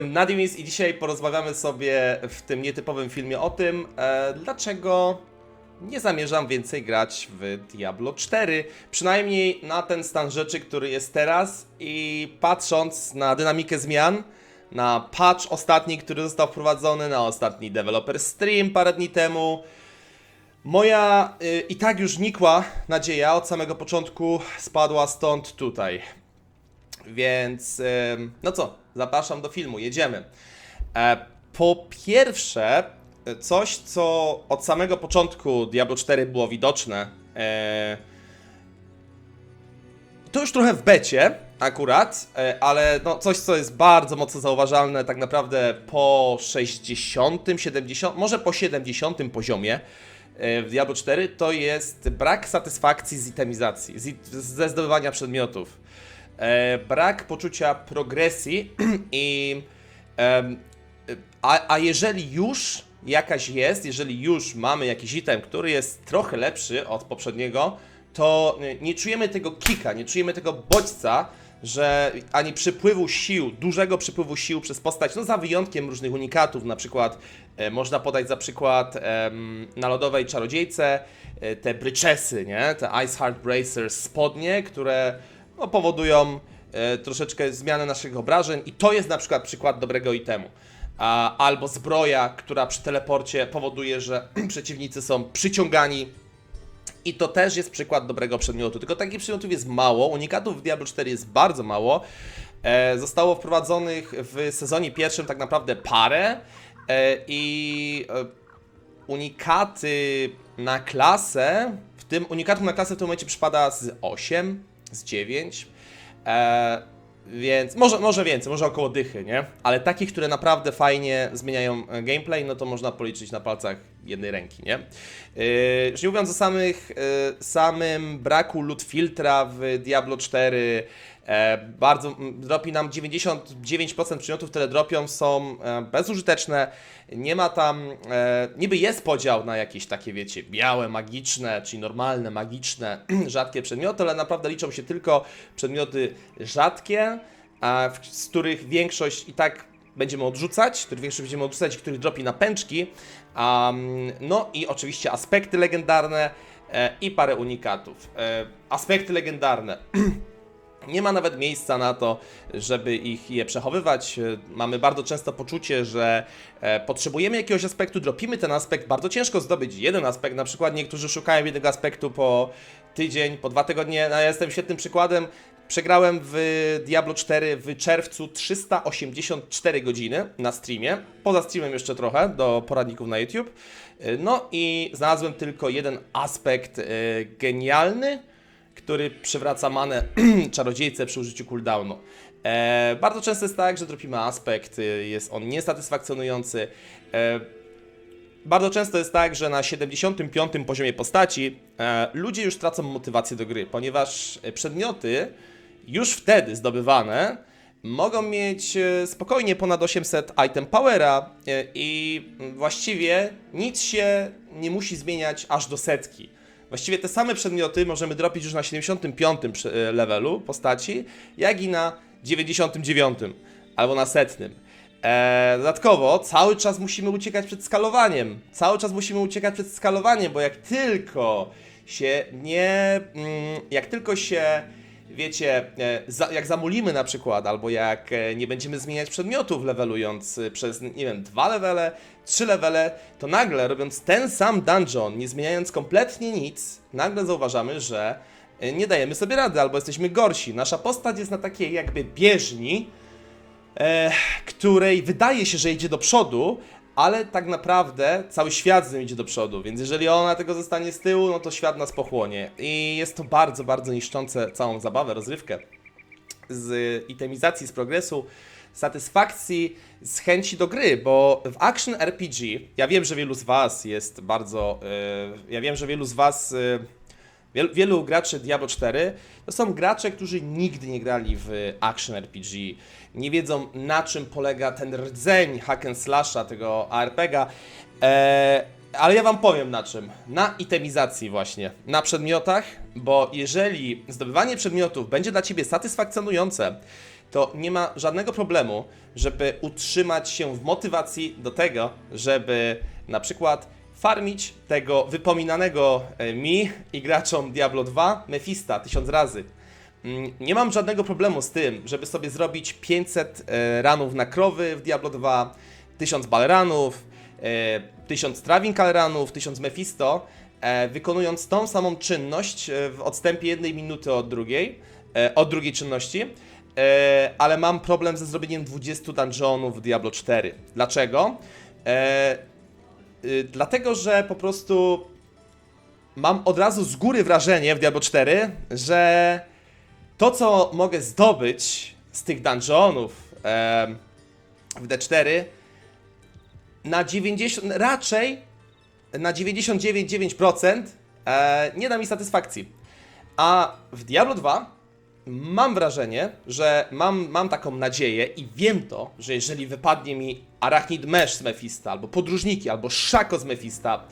Nadimis i dzisiaj porozmawiamy sobie w tym nietypowym filmie o tym, dlaczego nie zamierzam więcej grać w Diablo 4. Przynajmniej na ten stan rzeczy, który jest teraz i patrząc na dynamikę zmian, na patch ostatni, który został wprowadzony, na ostatni developer stream parę dni temu, moja i tak już nikła nadzieja od samego początku spadła stąd tutaj. Więc, no co, zapraszam do filmu, jedziemy. Po pierwsze, coś co od samego początku Diablo 4 było widoczne, to już trochę w becie akurat, ale no coś co jest bardzo mocno zauważalne tak naprawdę po 60, 70, może po 70 poziomie w Diablo 4, to jest brak satysfakcji z itemizacji, ze zdobywania przedmiotów. Brak poczucia progresji i a jeżeli już jakaś jest, jeżeli już mamy jakiś item, który jest trochę lepszy od poprzedniego, to nie czujemy tego kicka, nie czujemy tego bodźca, że ani przypływu sił, dużego przypływu sił przez postać, no za wyjątkiem różnych unikatów, na przykład można podać za przykład na lodowej czarodziejce te bryczesy, nie? Te Ice Heart Bracers, spodnie, które no, powodują troszeczkę zmianę naszych obrażeń i to jest na przykład przykład dobrego itemu. Albo zbroja, która przy teleporcie powoduje, że przeciwnicy są przyciągani i to też jest przykład dobrego przedmiotu. Tylko takich przedmiotów jest mało, unikatów w Diablo 4 jest bardzo mało. Zostało wprowadzonych w sezonie pierwszym tak naprawdę parę i unikaty na klasę, w tym unikatów na klasę w tym momencie przypada z 8, z 9, więc może więcej, może około dychy, nie? Ale takich, które naprawdę fajnie zmieniają gameplay, no to można policzyć na palcach jednej ręki, nie? Już nie mówiąc o samym braku loot filtra w Diablo 4, bardzo dropi nam 99% przedmiotów, które dropią, są bezużyteczne. Nie ma tam, niby jest podział na jakieś takie, wiecie, białe, magiczne, czyli normalne, magiczne, rzadkie przedmioty, ale naprawdę liczą się tylko przedmioty rzadkie, z których większość i tak będziemy odrzucać, których dropi na pęczki, no i oczywiście aspekty legendarne i parę unikatów. Aspekty legendarne. Nie ma nawet miejsca na to, żeby je przechowywać. Mamy bardzo często poczucie, że potrzebujemy jakiegoś aspektu, dropimy ten aspekt, bardzo ciężko zdobyć jeden aspekt, na przykład niektórzy szukają jednego aspektu po tydzień, po 2 tygodnie, ja jestem świetnym przykładem. Przegrałem w Diablo 4 w czerwcu 384 godziny na streamie, poza streamem jeszcze trochę, do poradników na YouTube. No i znalazłem tylko jeden aspekt genialny, który przywraca manę czarodziejce przy użyciu cooldownu. Bardzo często jest tak, że dropimy aspekt, jest on niesatysfakcjonujący. Bardzo często jest tak, że na 75 poziomie postaci ludzie już tracą motywację do gry, ponieważ przedmioty już wtedy zdobywane mogą mieć spokojnie ponad 800 item powera i właściwie nic się nie musi zmieniać aż do setki. Właściwie te same przedmioty możemy dropić już na 75 levelu postaci, jak i na 99 albo na 100. Dodatkowo cały czas musimy uciekać przed skalowaniem. Bo jak tylko się wiecie, jak zamulimy na przykład, albo jak nie będziemy zmieniać przedmiotów levelując przez, nie wiem, 2 levele, 3 levele, to nagle robiąc ten sam dungeon, nie zmieniając kompletnie nic, nagle zauważamy, że nie dajemy sobie rady, albo jesteśmy gorsi. Nasza postać jest na takiej jakby bieżni, której wydaje się, że idzie do przodu, ale tak naprawdę cały świat z nią idzie do przodu, więc jeżeli ona tego zostanie z tyłu, no to świat nas pochłonie. I jest to bardzo, bardzo niszczące całą zabawę, rozrywkę. Z itemizacji, z progresu, satysfakcji, z chęci do gry, bo w Action RPG, ja wiem, że wielu z Was jest bardzo, wielu graczy Diablo 4 to są gracze, którzy nigdy nie grali w Action RPG, nie wiedzą na czym polega ten rdzeń hack and slasha, tego ARPGa, ale ja Wam powiem na czym. Na itemizacji właśnie, na przedmiotach, bo jeżeli zdobywanie przedmiotów będzie dla Ciebie satysfakcjonujące, to nie ma żadnego problemu, żeby utrzymać się w motywacji do tego, żeby na przykład farmić tego wypominanego mi i graczom Diablo 2 Mephista 1000 razy. Nie mam żadnego problemu z tym, żeby sobie zrobić 500 ranów na krowy w Diablo 2, 1000 balranów, 1000 Travinkal ranów, 1000 Mephisto, wykonując tą samą czynność w odstępie 1 minuty od drugiej czynności, ale mam problem ze zrobieniem 20 dungeonów w Diablo 4. Dlaczego? Dlatego, że po prostu mam od razu z góry wrażenie w Diablo 4, że to, co mogę zdobyć z tych dungeonów w D4, raczej na 99,9% nie da mi satysfakcji. A w Diablo 2 mam wrażenie, że mam taką nadzieję i wiem to, że jeżeli wypadnie mi Arachnid Mesz z Mephista, albo Podróżniki, albo Szako z Mephista,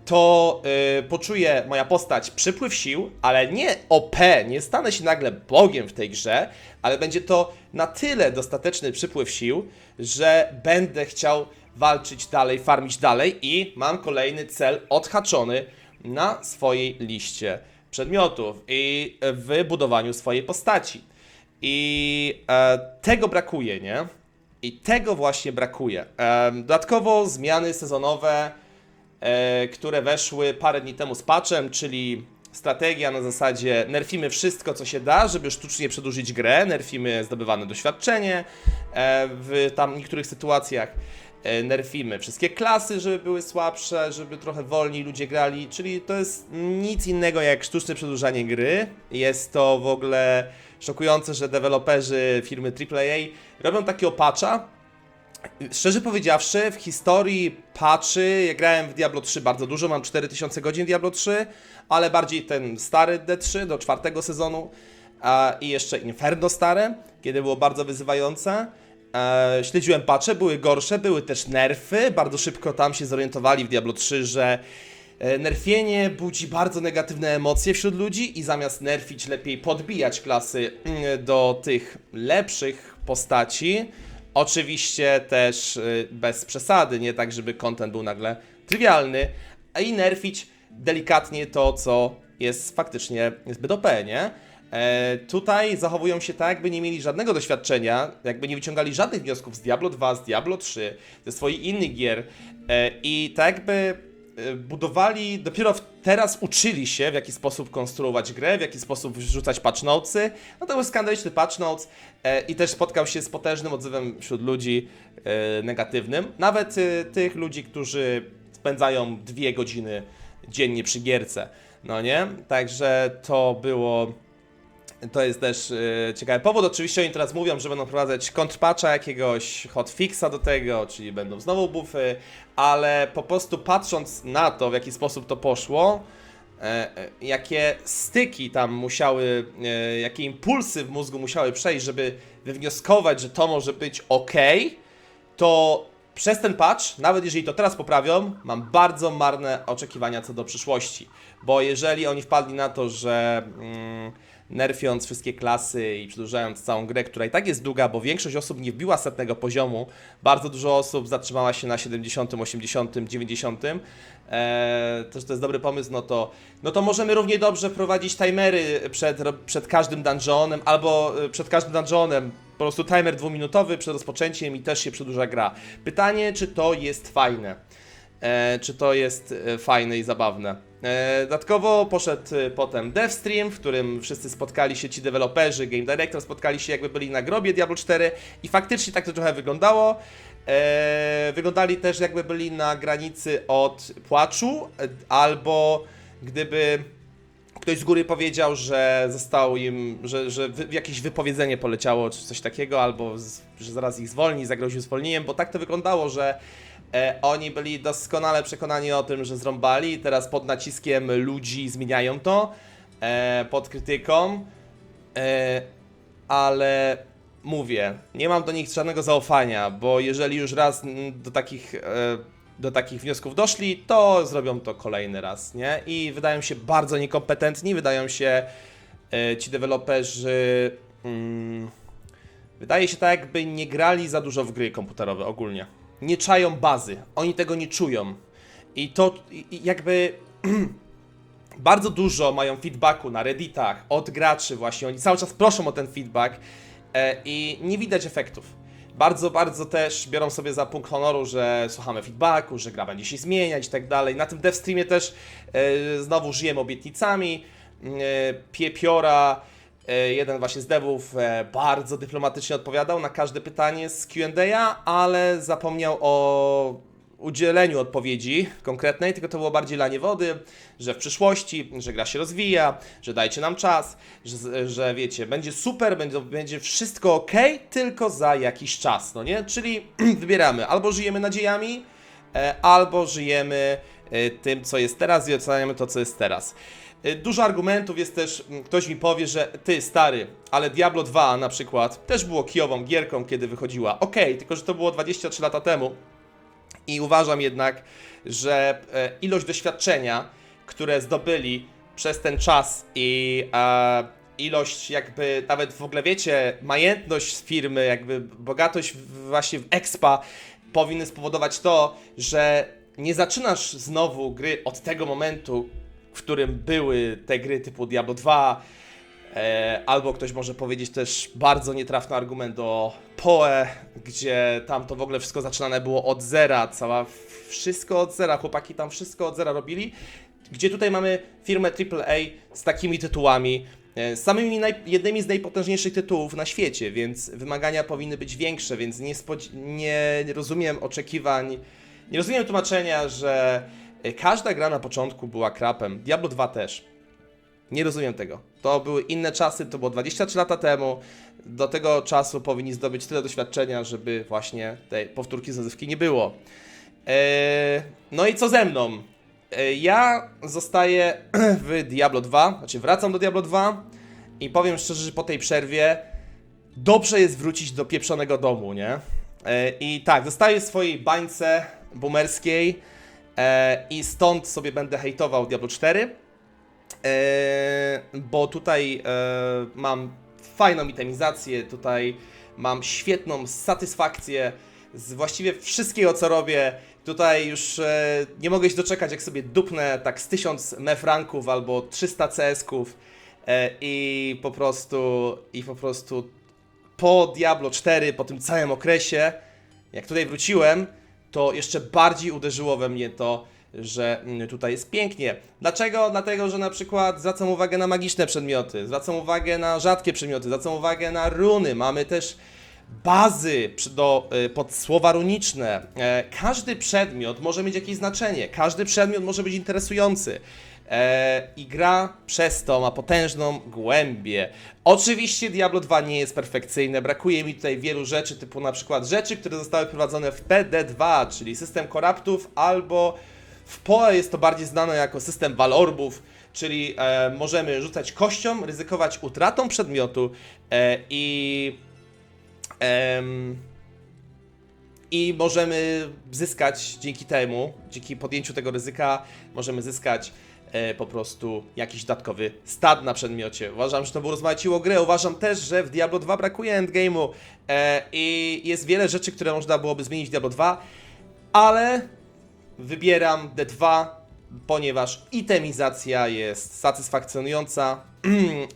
to poczuje moja postać przypływ sił, ale nie OP, nie stanę się nagle bogiem w tej grze, ale będzie to na tyle dostateczny przypływ sił, że będę chciał walczyć dalej, farmić dalej i mam kolejny cel odhaczony na swojej liście przedmiotów i w budowaniu swojej postaci. I tego brakuje, nie? I tego właśnie brakuje. Dodatkowo zmiany sezonowe, które weszły parę dni temu z patchem, czyli strategia na zasadzie nerfimy wszystko, co się da, żeby sztucznie przedłużyć grę, nerfimy zdobywane doświadczenie, w tam niektórych sytuacjach nerfimy wszystkie klasy, żeby były słabsze, żeby trochę wolniej ludzie grali, czyli to jest nic innego jak sztuczne przedłużanie gry. Jest to w ogóle szokujące, że deweloperzy firmy AAA robią takiego patcha. Szczerze powiedziawszy, w historii patchy, ja grałem w Diablo 3 bardzo dużo, mam 4000 godzin w Diablo 3, ale bardziej ten stary D3 do 4 sezonu i jeszcze Inferno stare, kiedy było bardzo wyzywające. Śledziłem patche, były gorsze, były też nerfy, bardzo szybko tam się zorientowali w Diablo 3, że nerfienie budzi bardzo negatywne emocje wśród ludzi i zamiast nerfić lepiej podbijać klasy do tych lepszych postaci. Oczywiście też bez przesady, nie tak, żeby content był nagle trywialny, a i nerfić delikatnie to, co jest faktycznie zbyt OP, nie? Tutaj zachowują się tak, jakby nie mieli żadnego doświadczenia, jakby nie wyciągali żadnych wniosków z Diablo 2, z Diablo 3, ze swoich innych gier i tak jakby budowali, dopiero teraz uczyli się, w jaki sposób konstruować grę, w jaki sposób wrzucać patch notesy. No to był skandaliczny patch notes i też spotkał się z potężnym odzewem wśród ludzi negatywnym. Nawet tych ludzi, którzy spędzają 2 godziny dziennie przy gierce. No nie? Także to jest też ciekawy powód. Oczywiście oni teraz mówią, że będą wprowadzać kontrpatcha jakiegoś, hotfixa do tego, czyli będą znowu buffy, ale po prostu patrząc na to, w jaki sposób to poszło, jakie styki tam musiały, jakie impulsy w mózgu musiały przejść, żeby wywnioskować, że to może być ok, to przez ten patch, nawet jeżeli to teraz poprawią, mam bardzo marne oczekiwania co do przyszłości. Bo jeżeli oni wpadli na to, że nerfiąc wszystkie klasy i przedłużając całą grę, która i tak jest długa, bo większość osób nie wbiła 100 poziomu, bardzo dużo osób zatrzymała się na 70, 80, 90, to jest dobry pomysł, no to możemy równie dobrze wprowadzić timery przed każdym dungeonem, albo przed każdym dungeonem, po prostu timer 2-minutowy przed rozpoczęciem i też się przedłuża gra. Pytanie, czy to jest fajne? Czy to jest fajne i zabawne? Dodatkowo poszedł potem DevStream, w którym wszyscy spotkali się, ci deweloperzy, Game Director spotkali się, jakby byli na grobie Diablo 4 i faktycznie tak to trochę wyglądało. Wyglądali też, jakby byli na granicy od płaczu, albo gdyby ktoś z góry powiedział, że zostało im, że jakieś wypowiedzenie poleciało, czy coś takiego, albo że zaraz ich zwolni, zagroził zwolnieniem, bo tak to wyglądało, że oni byli doskonale przekonani o tym, że zrąbali i teraz pod naciskiem ludzi zmieniają to, pod krytyką, ale mówię, nie mam do nich żadnego zaufania, bo jeżeli już raz do takich wniosków doszli, to zrobią to kolejny raz, nie? I wydają się bardzo niekompetentni, wydają się ci deweloperzy Wydaje się tak, jakby nie grali za dużo w gry komputerowe ogólnie. Nie czają bazy, oni tego nie czują. I to jakby bardzo dużo mają feedbacku na Redditach od graczy właśnie, oni cały czas proszą o ten feedback i nie widać efektów. Bardzo, bardzo też biorą sobie za punkt honoru, że słuchamy feedbacku, że gra będzie się zmieniać i tak dalej. Na tym dev streamie też znowu żyjemy obietnicami. Piepiora, jeden właśnie z devów, bardzo dyplomatycznie odpowiadał na każde pytanie z Q&A, ale zapomniał o udzieleniu odpowiedzi konkretnej, tylko to było bardziej lanie wody, że w przyszłości, że gra się rozwija, że dajcie nam czas, że wiecie, będzie super, będzie wszystko ok, tylko za jakiś czas, no nie? Czyli wybieramy, albo żyjemy nadziejami, albo żyjemy tym, co jest teraz i oceniamy to, co jest teraz. Dużo argumentów jest też, ktoś mi powie, że ty stary, ale Diablo 2 na przykład też było kijową gierką, kiedy wychodziła. Okej, tylko że to było 23 lata temu. I uważam jednak, że ilość doświadczenia, które zdobyli przez ten czas i ilość jakby nawet w ogóle wiecie, majętność firmy, jakby bogatość właśnie w expa powinny spowodować to, że nie zaczynasz znowu gry od tego momentu, w którym były te gry typu Diablo 2, albo ktoś może powiedzieć też bardzo nietrafny argument o PoE, gdzie tam to w ogóle wszystko zaczynane było od zera, wszystko od zera, chłopaki tam wszystko od zera robili, gdzie tutaj mamy firmę AAA z takimi tytułami, jednymi z najpotężniejszych tytułów na świecie, więc wymagania powinny być większe, więc nie rozumiem oczekiwań, nie rozumiem tłumaczenia, że każda gra na początku była krapem, Diablo 2 też. Nie rozumiem tego. To były inne czasy, to było 23 lata temu. Do tego czasu powinni zdobyć tyle doświadczenia, żeby właśnie tej powtórki z rozrywki nie było. No i co ze mną? Ja zostaję w Diablo 2, znaczy wracam do Diablo 2 i powiem szczerze, że po tej przerwie dobrze jest wrócić do pieprzonego domu, nie? I tak, zostaję w swojej bańce boomerskiej i stąd sobie będę hejtował Diablo 4. Bo tutaj mam fajną itemizację, tutaj mam świetną satysfakcję z właściwie wszystkiego, co robię. Tutaj już nie mogę się doczekać, jak sobie dupnę tak z 1000 MEF ranków albo 300 CS-ków i po prostu po Diablo 4, po tym całym okresie, jak tutaj wróciłem, to jeszcze bardziej uderzyło we mnie to, że tutaj jest pięknie. Dlaczego? Dlatego, że na przykład zwracam uwagę na magiczne przedmioty, zwracam uwagę na rzadkie przedmioty, zwracam uwagę na runy, mamy też bazy pod słowa runiczne. Każdy przedmiot może mieć jakieś znaczenie, każdy przedmiot może być interesujący. I gra przez to ma potężną głębię. Oczywiście Diablo 2 nie jest perfekcyjne, brakuje mi tutaj wielu rzeczy, typu na przykład rzeczy, które zostały wprowadzone w PD2, czyli system koraptów, albo w PoE jest to bardziej znane jako system walorbów, czyli możemy rzucać kością, ryzykować utratą przedmiotu i możemy zyskać dzięki temu, dzięki podjęciu tego ryzyka, możemy zyskać po prostu jakiś dodatkowy stat na przedmiocie. Uważam, że to by rozmaiciło grę. Uważam też, że w Diablo 2 brakuje endgame'u i jest wiele rzeczy, które można byłoby zmienić w Diablo 2, ale wybieram D2, ponieważ itemizacja jest satysfakcjonująca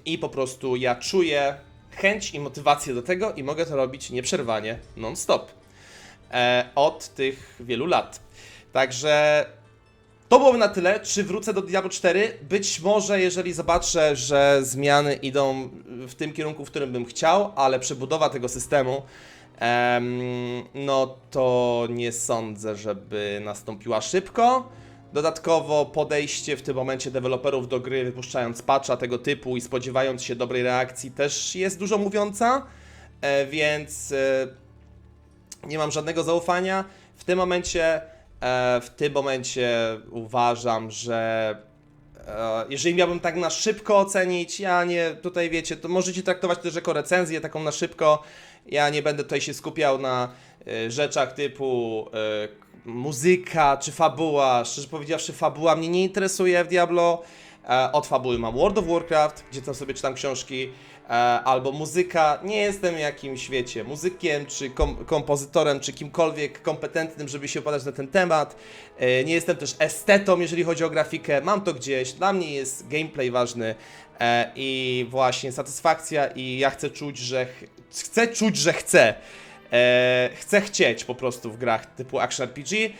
i po prostu ja czuję chęć i motywację do tego i mogę to robić nieprzerwanie, non-stop od tych wielu lat. Także to byłoby na tyle. Czy wrócę do Diablo 4? Być może, jeżeli zobaczę, że zmiany idą w tym kierunku, w którym bym chciał, ale przebudowa tego systemu, no to nie sądzę, żeby nastąpiła szybko. Dodatkowo podejście w tym momencie deweloperów do gry, wypuszczając patcha tego typu i spodziewając się dobrej reakcji, też jest dużo mówiąca, więc nie mam żadnego zaufania. W tym momencie uważam, że jeżeli miałbym tak na szybko ocenić, ja nie, tutaj wiecie, to możecie traktować też jako recenzję taką na szybko. Ja nie będę tutaj się skupiał na rzeczach typu muzyka czy fabuła. Szczerze powiedziawszy, fabuła mnie nie interesuje w Diablo. Od fabuły mam World of Warcraft, gdzie tam sobie czytam książki. albo muzyka. Nie jestem jakimś, wiecie, muzykiem, czy kompozytorem, czy kimkolwiek kompetentnym, żeby się opowiadać na ten temat. Nie jestem też estetą, jeżeli chodzi o grafikę. Mam to gdzieś. Dla mnie jest gameplay ważny i właśnie satysfakcja i ja chcę czuć, że chcę. Chcę chcieć po prostu w grach typu Action RPG.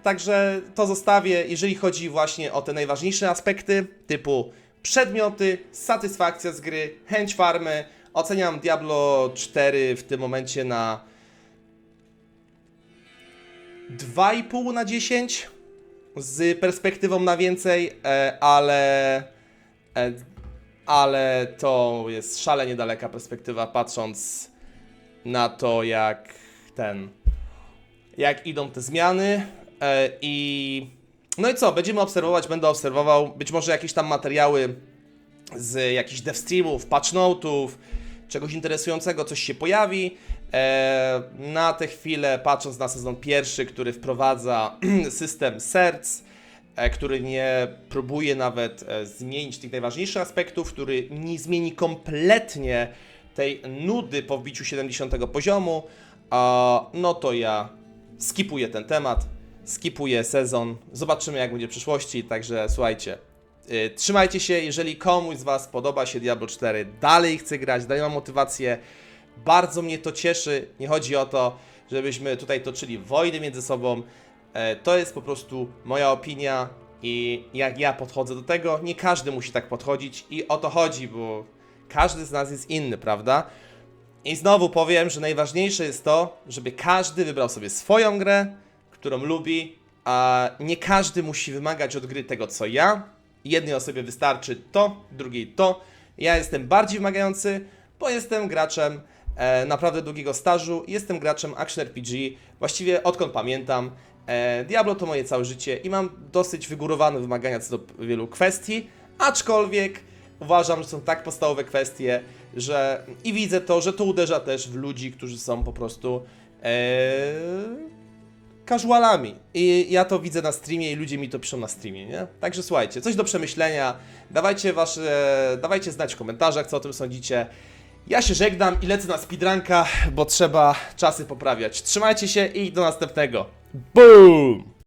Także to zostawię, jeżeli chodzi właśnie o te najważniejsze aspekty typu przedmioty, satysfakcja z gry, chęć farmy. Oceniam Diablo 4 w tym momencie na 2,5 na 10 z perspektywą na więcej, ale to jest szalenie daleka perspektywa, patrząc na to, jak idą te zmiany no i co, będziemy obserwować, będę obserwował, być może jakieś tam materiały z jakichś dev streamów, patch note'ów, czegoś interesującego, coś się pojawi. Na tę chwilę, patrząc na sezon pierwszy, który wprowadza system serc, który nie próbuje nawet zmienić tych najważniejszych aspektów, który nie zmieni kompletnie tej nudy po wbiciu 70 poziomu, no to ja skipuję ten temat, skipuję sezon, zobaczymy jak będzie w przyszłości, także słuchajcie, trzymajcie się, jeżeli komuś z Was podoba się Diablo 4, dalej chce grać, dalej mam motywację, bardzo mnie to cieszy, nie chodzi o to, żebyśmy tutaj toczyli wojny między sobą, to jest po prostu moja opinia i jak ja podchodzę do tego, nie każdy musi tak podchodzić i o to chodzi, bo każdy z nas jest inny, prawda? I znowu powiem, że najważniejsze jest to, żeby każdy wybrał sobie swoją grę, którą lubi, a nie każdy musi wymagać od gry tego, co ja. Jednej osobie wystarczy to, drugiej to. Ja jestem bardziej wymagający, bo jestem graczem naprawdę długiego stażu, jestem graczem Action RPG, właściwie odkąd pamiętam. Diablo to moje całe życie i mam dosyć wygórowane wymagania co do wielu kwestii, aczkolwiek uważam, że są tak podstawowe kwestie, że i widzę to, że to uderza też w ludzi, którzy są po prostu casualami. I ja to widzę na streamie i ludzie mi to piszą na streamie, nie? Także słuchajcie, coś do przemyślenia, dawajcie znać w komentarzach, co o tym sądzicie. Ja się żegnam i lecę na speedrunka, bo trzeba czasy poprawiać. Trzymajcie się i do następnego. Boom!